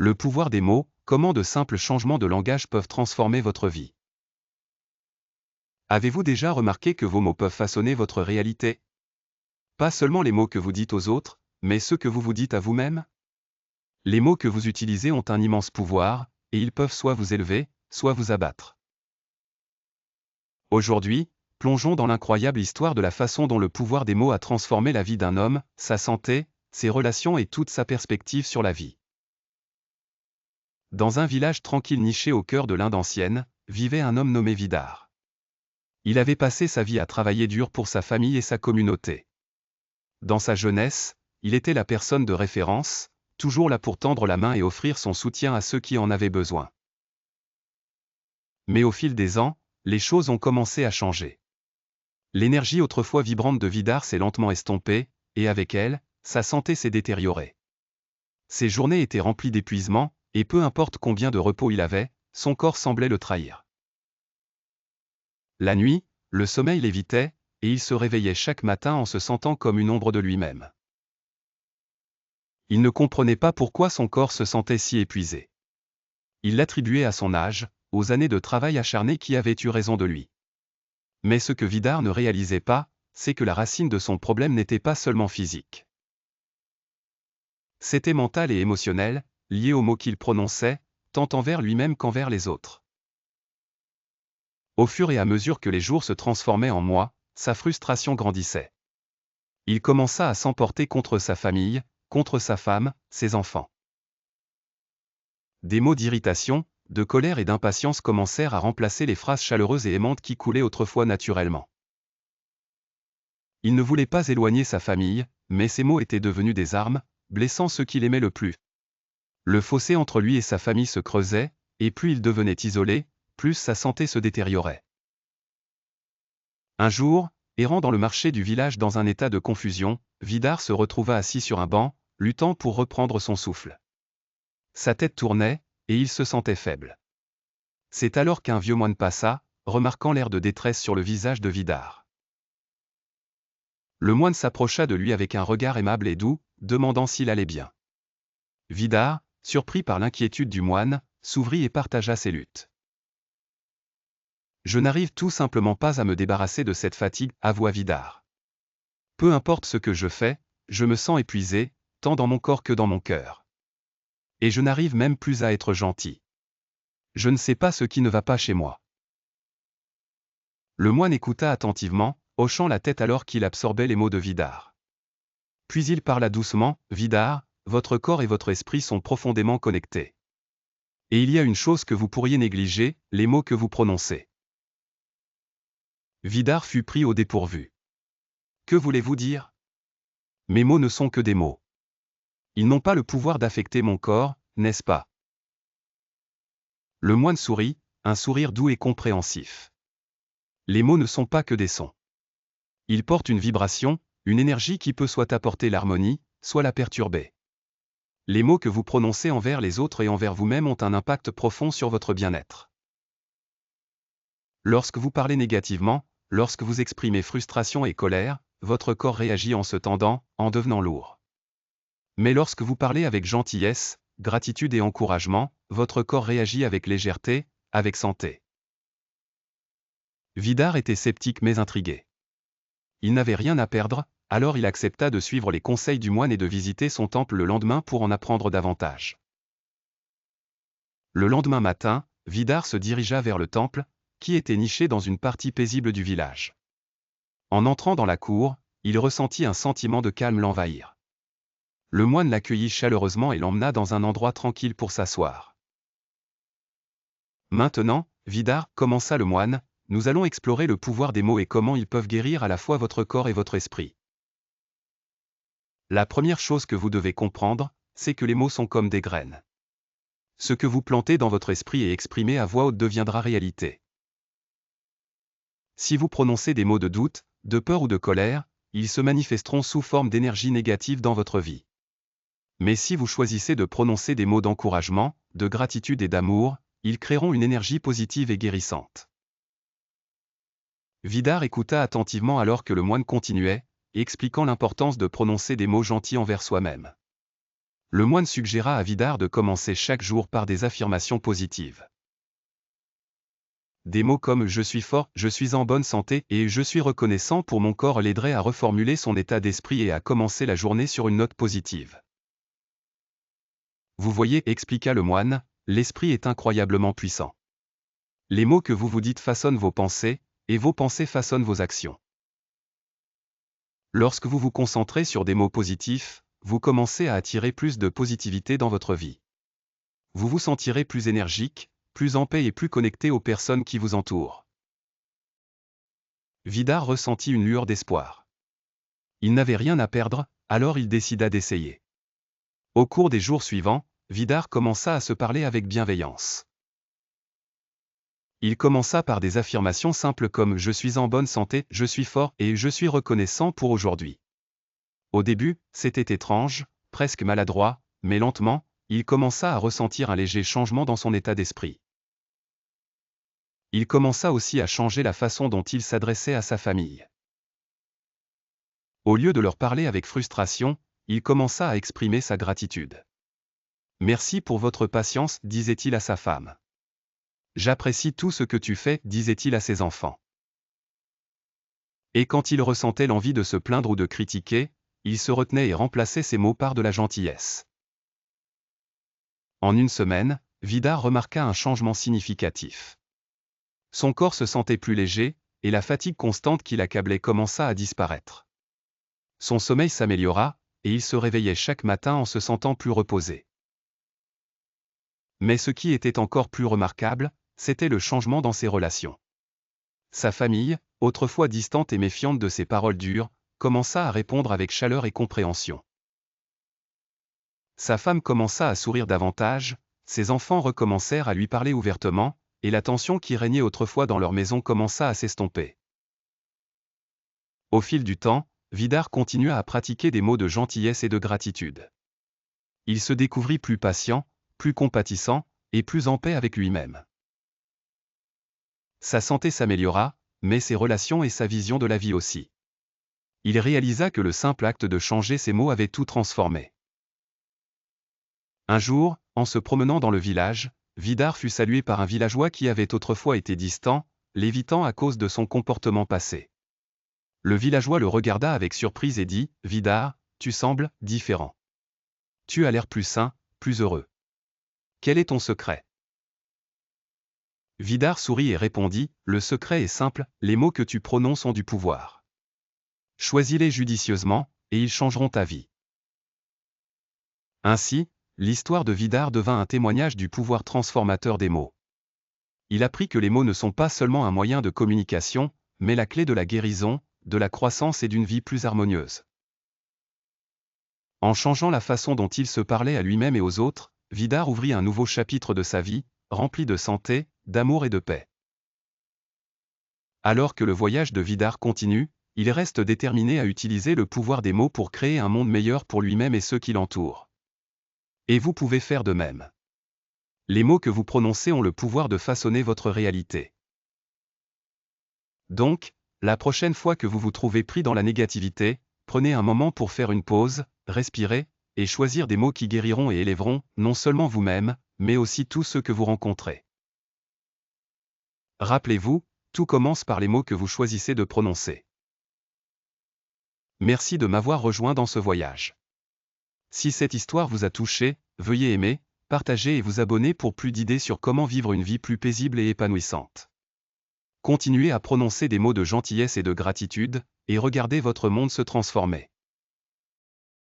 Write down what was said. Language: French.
Le pouvoir des mots, comment de simples changements de langage peuvent transformer votre vie. Avez-vous déjà remarqué que vos mots peuvent façonner votre réalité? Pas seulement les mots que vous dites aux autres, mais ceux que vous vous dites à vous-même? Les mots que vous utilisez ont un immense pouvoir, et ils peuvent soit vous élever, soit vous abattre. Aujourd'hui, plongeons dans l'incroyable histoire de la façon dont le pouvoir des mots a transformé la vie d'un homme, sa santé, ses relations et toute sa perspective sur la vie. Dans un village tranquille niché au cœur de l'Inde ancienne, vivait un homme nommé Vidar. Il avait passé sa vie à travailler dur pour sa famille et sa communauté. Dans sa jeunesse, il était la personne de référence, toujours là pour tendre la main et offrir son soutien à ceux qui en avaient besoin. Mais au fil des ans, les choses ont commencé à changer. L'énergie autrefois vibrante de Vidar s'est lentement estompée, et avec elle, sa santé s'est détériorée. Ses journées étaient remplies d'épuisement, et peu importe combien de repos il avait, son corps semblait le trahir. La nuit, le sommeil l'évitait, et il se réveillait chaque matin en se sentant comme une ombre de lui-même. Il ne comprenait pas pourquoi son corps se sentait si épuisé. Il l'attribuait à son âge, aux années de travail acharné qui avaient eu raison de lui. Mais ce que Vidar ne réalisait pas, c'est que la racine de son problème n'était pas seulement physique. C'était mental et émotionnel, lié aux mots qu'il prononçait, tant envers lui-même qu'envers les autres. Au fur et à mesure que les jours se transformaient en mois, sa frustration grandissait. Il commença à s'emporter contre sa famille, contre sa femme, ses enfants. Des mots d'irritation, de colère et d'impatience commencèrent à remplacer les phrases chaleureuses et aimantes qui coulaient autrefois naturellement. Il ne voulait pas éloigner sa famille, mais ces mots étaient devenus des armes, blessant ceux qu'il aimait le plus. Le fossé entre lui et sa famille se creusait, et plus il devenait isolé, plus sa santé se détériorait. Un jour, errant dans le marché du village dans un état de confusion, Vidar se retrouva assis sur un banc, luttant pour reprendre son souffle. Sa tête tournait, et il se sentait faible. C'est alors qu'un vieux moine passa, remarquant l'air de détresse sur le visage de Vidar. Le moine s'approcha de lui avec un regard aimable et doux, demandant s'il allait bien. Vidar, surpris par l'inquiétude du moine, s'ouvrit et partagea ses luttes. Je n'arrive tout simplement pas à me débarrasser de cette fatigue, avoua Vidar. Peu importe ce que je fais, je me sens épuisé, tant dans mon corps que dans mon cœur. Et je n'arrive même plus à être gentil. Je ne sais pas ce qui ne va pas chez moi. Le moine écouta attentivement, hochant la tête alors qu'il absorbait les mots de Vidar. Puis il parla doucement, Vidar, votre corps et votre esprit sont profondément connectés. Et il y a une chose que vous pourriez négliger, les mots que vous prononcez. Vidar fut pris au dépourvu. Que voulez-vous dire? Mes mots ne sont que des mots. Ils n'ont pas le pouvoir d'affecter mon corps, n'est-ce pas? Le moine sourit, un sourire doux et compréhensif. Les mots ne sont pas que des sons. Ils portent une vibration, une énergie qui peut soit apporter l'harmonie, soit la perturber. Les mots que vous prononcez envers les autres et envers vous-même ont un impact profond sur votre bien-être. Lorsque vous parlez négativement, lorsque vous exprimez frustration et colère, votre corps réagit en se tendant, en devenant lourd. Mais lorsque vous parlez avec gentillesse, gratitude et encouragement, votre corps réagit avec légèreté, avec santé. Vidar était sceptique mais intrigué. Il n'avait rien à perdre, alors il accepta de suivre les conseils du moine et de visiter son temple le lendemain pour en apprendre davantage. Le lendemain matin, Vidar se dirigea vers le temple, qui était niché dans une partie paisible du village. En entrant dans la cour, il ressentit un sentiment de calme l'envahir. Le moine l'accueillit chaleureusement et l'emmena dans un endroit tranquille pour s'asseoir. Maintenant, Vidar, commença le moine, nous allons explorer le pouvoir des mots et comment ils peuvent guérir à la fois votre corps et votre esprit. La première chose que vous devez comprendre, c'est que les mots sont comme des graines. Ce que vous plantez dans votre esprit et exprimez à voix haute deviendra réalité. Si vous prononcez des mots de doute, de peur ou de colère, ils se manifesteront sous forme d'énergie négative dans votre vie. Mais si vous choisissez de prononcer des mots d'encouragement, de gratitude et d'amour, ils créeront une énergie positive et guérissante. Vidar écouta attentivement alors que le moine continuait, expliquant l'importance de prononcer des mots gentils envers soi-même. Le moine suggéra à Vidar de commencer chaque jour par des affirmations positives. Des mots comme « je suis fort »,« je suis en bonne santé » et « je suis reconnaissant pour mon corps » l'aideraient à reformuler son état d'esprit et à commencer la journée sur une note positive. Vous voyez, expliqua le moine, l'esprit est incroyablement puissant. Les mots que vous vous dites façonnent vos pensées, et vos pensées façonnent vos actions. Lorsque vous vous concentrez sur des mots positifs, vous commencez à attirer plus de positivité dans votre vie. Vous vous sentirez plus énergique, plus en paix et plus connecté aux personnes qui vous entourent. Vidar ressentit une lueur d'espoir. Il n'avait rien à perdre, alors il décida d'essayer. Au cours des jours suivants, Vidar commença à se parler avec bienveillance. Il commença par des affirmations simples comme « je suis en bonne santé, je suis fort et je suis reconnaissant pour aujourd'hui ». Au début, c'était étrange, presque maladroit, mais lentement, il commença à ressentir un léger changement dans son état d'esprit. Il commença aussi à changer la façon dont il s'adressait à sa famille. Au lieu de leur parler avec frustration, il commença à exprimer sa gratitude. « Merci pour votre patience », disait-il à sa femme. « J'apprécie tout ce que tu fais », disait-il à ses enfants. Et quand il ressentait l'envie de se plaindre ou de critiquer, il se retenait et remplaçait ces mots par de la gentillesse. En une semaine, Vidar remarqua un changement significatif. Son corps se sentait plus léger, et la fatigue constante qui l'accablait commença à disparaître. Son sommeil s'améliora, et il se réveillait chaque matin en se sentant plus reposé. Mais ce qui était encore plus remarquable, c'était le changement dans ses relations. Sa famille, autrefois distante et méfiante de ses paroles dures, commença à répondre avec chaleur et compréhension. Sa femme commença à sourire davantage, ses enfants recommencèrent à lui parler ouvertement, et la tension qui régnait autrefois dans leur maison commença à s'estomper. Au fil du temps, Vidar continua à pratiquer des mots de gentillesse et de gratitude. Il se découvrit plus patient, plus compatissant, et plus en paix avec lui-même. Sa santé s'améliora, mais ses relations et sa vision de la vie aussi. Il réalisa que le simple acte de changer ses mots avait tout transformé. Un jour, en se promenant dans le village, Vidar fut salué par un villageois qui avait autrefois été distant, l'évitant à cause de son comportement passé. Le villageois le regarda avec surprise et dit « Vidar, tu sembles différent. Tu as l'air plus sain, plus heureux. Quel est ton secret ?» Vidar sourit et répondit « Le secret est simple, les mots que tu prononces ont du pouvoir. Choisis-les judicieusement, et ils changeront ta vie. » Ainsi, l'histoire de Vidar devint un témoignage du pouvoir transformateur des mots. Il apprit que les mots ne sont pas seulement un moyen de communication, mais la clé de la guérison, de la croissance et d'une vie plus harmonieuse. En changeant la façon dont il se parlait à lui-même et aux autres, Vidar ouvrit un nouveau chapitre de sa vie, rempli de santé, d'amour et de paix. Alors que le voyage de Vidar continue, il reste déterminé à utiliser le pouvoir des mots pour créer un monde meilleur pour lui-même et ceux qui l'entourent. Et vous pouvez faire de même. Les mots que vous prononcez ont le pouvoir de façonner votre réalité. Donc, la prochaine fois que vous vous trouvez pris dans la négativité, prenez un moment pour faire une pause, respirer, et choisir des mots qui guériront et élèveront, non seulement vous-même, mais aussi tous ceux que vous rencontrez. Rappelez-vous, tout commence par les mots que vous choisissez de prononcer. Merci de m'avoir rejoint dans ce voyage. Si cette histoire vous a touché, veuillez aimer, partager et vous abonner pour plus d'idées sur comment vivre une vie plus paisible et épanouissante. Continuez à prononcer des mots de gentillesse et de gratitude, et regardez votre monde se transformer.